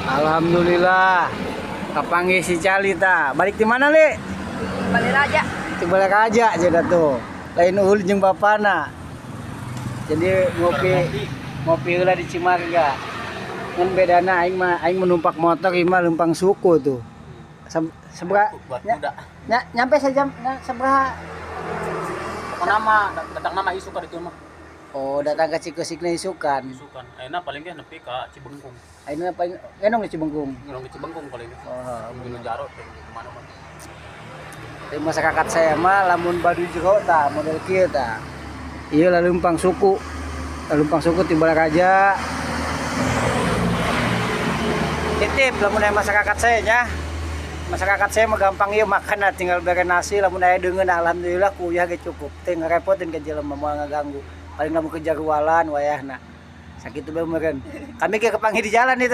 Alhamdulillah. Kapanggih si Cali ta. Balik di mana, Le? Balik aja. Di balik aja aja tuh. Lain ulun jeung bapana. Jadi ngopi heula di Cimarga. Ngan bedana aing menumpak motor ieu mah lempang suku tuh. Seberapa nyampe sejam seberapa nama datang nama isukan itu mah. oh datang ke Cikesik isukan Ayeuna paling ge nepi ka Cibengkung. ayeuna paling enong di Cibengkung Ngelong di Cibengkung paling. oh Jarot mana mah. Tapi masyarakat saya mah lamun badu jero tah model kieu tah ieu leumpang suku ti Balaraja titip lamun aya masyarakat saya nya masyarakat saya mah gampang ieu makan tinggal bere nasi lamun aya deungeun alhamdulillah kuyah ge cukup teu ngarepotin ke jelema moal ngaganggu paling lamun ke jarualan wayahna sakitu bae meureun kami ke kepanggih di jalan itu